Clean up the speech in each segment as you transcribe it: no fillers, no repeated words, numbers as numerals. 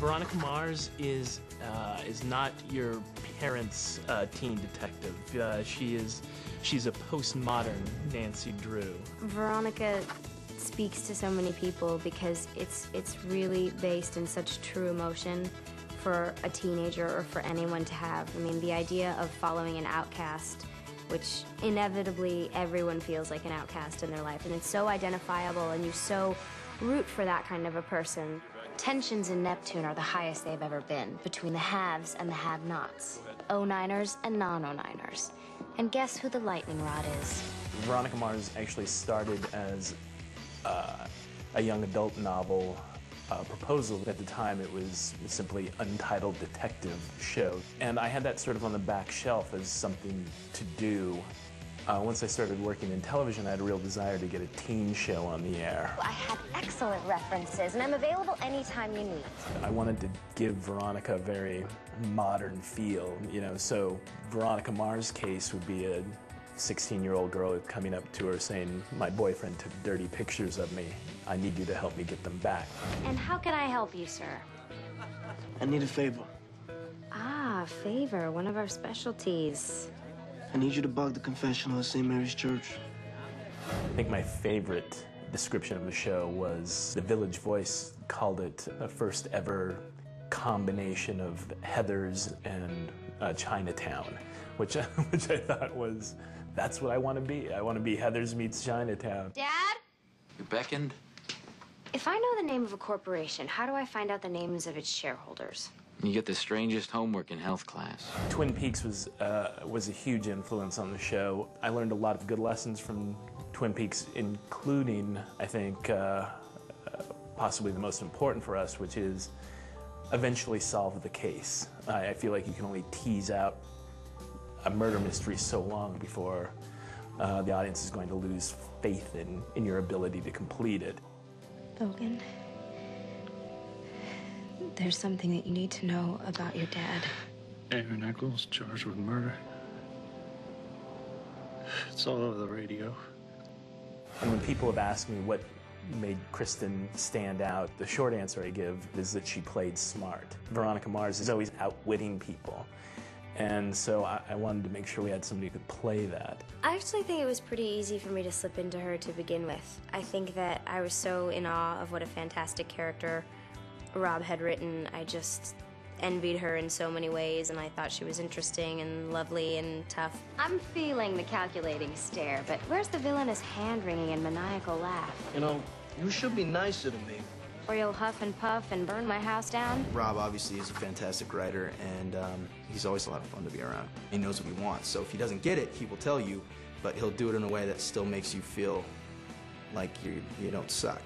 Veronica Mars is not your parents' teen detective. She's a postmodern Nancy Drew. Veronica speaks to so many people because it's really based in such true emotion for a teenager or for anyone to have. I mean, the idea of following an outcast, which inevitably everyone feels like an outcast in their life, and it's so identifiable, and you so root for that kind of a person. Tensions in Neptune are the highest they've ever been, between the haves and the have-nots, 09ers and non-09ers. And guess who the lightning rod is? Veronica Mars actually started as a young adult novel proposal. At the time, it was simply Untitled Detective Show. And I had that sort of on the back shelf as something to do. Once I started working in television, I had a real desire to get a teen show on the air. I have excellent references, and I'm available anytime you need. I wanted to give Veronica a very modern feel, you know, so Veronica Mars' case would be a 16-year-old girl coming up to her saying, "My boyfriend took dirty pictures of me. I need you to help me get them back." And how can I help you, sir? I need a favor. Ah, favor, one of our specialties. I need you to bug the confessional at St. Mary's Church. I think my favorite description of the show was the Village Voice called it the first ever combination of Heathers and Chinatown, which I thought was, that's what I want to be. I want to be Heathers meets Chinatown. Dad? You beckoned? If I know the name of a corporation, how do I find out the names of its shareholders? You get the strangest homework in health class. Twin Peaks was a huge influence on the show. I learned a lot of good lessons from Twin Peaks, including, I think, possibly the most important for us, which is eventually solve the case. I feel like you can only tease out a murder mystery so long before the audience is going to lose faith in your ability to complete it. Logan, there's something that you need to know about your dad. Aaron Eccles charged with murder. It's all over the radio. And when people have asked me what made Kristen stand out, the short answer I give is that she played smart. Veronica Mars is always outwitting people. And so I wanted to make sure we had somebody who could play that. I actually think it was pretty easy for me to slip into her to begin with. I think that I was so in awe of what a fantastic character Rob had written. I just envied her in so many ways, and I thought she was interesting and lovely and tough. I'm feeling the calculating stare, but where's the villainous hand-wringing and maniacal laugh? You know, you should be nicer to me. Or you'll huff and puff and burn my house down? Rob obviously is a fantastic writer, and he's always a lot of fun to be around. He knows what he wants, so if he doesn't get it, he will tell you, but he'll do it in a way that still makes you feel like you don't suck.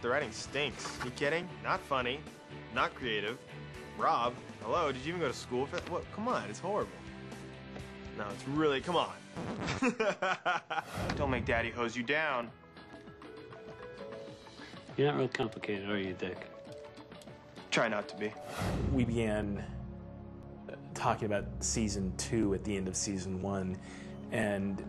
The writing stinks. You kidding? Not funny, not creative. Rob, hello, did you even go to school for that? What? Come on, it's horrible. No, it's really, come on. Don't make Daddy hose you down. You're not real complicated, are you, Dick? Try not to be. We began talking about season 2 at the end of season 1, and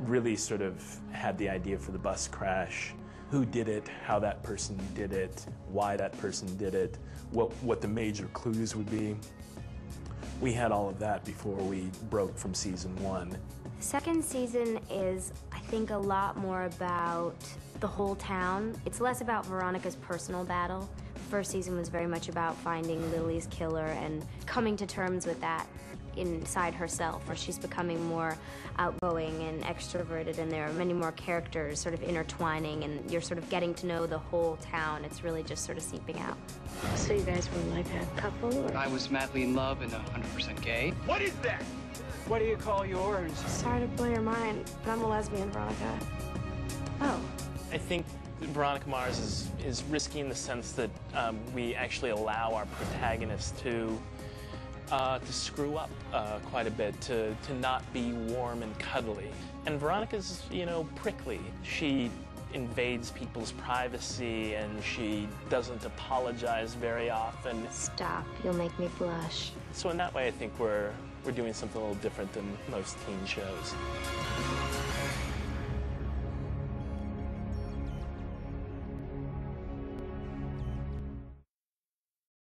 really sort of had the idea for the bus crash. Who did it, how that person did it, why that person did it, what the major clues would be. We had all of that before we broke from season 1. The second season is, I think, a lot more about the whole town. It's less about Veronica's personal battle. The first season was very much about finding Lily's killer and coming to terms with that inside herself, where she's becoming more outgoing and extroverted, and there are many more characters sort of intertwining, and you're sort of getting to know the whole town. It's really just sort of seeping out. So you guys were like a couple? Or? I was madly in love and 100% gay. What is that? What do you call yours? Sorry to blow your mind, but I'm a lesbian, Veronica. Oh. I think Veronica Mars is risky in the sense that we actually allow our protagonists to screw up quite a bit, to not be warm and cuddly. And Veronica's, you know, prickly. She invades people's privacy, and she doesn't apologize very often. Stop, you'll make me blush. So in that way, I think we're doing something a little different than most teen shows.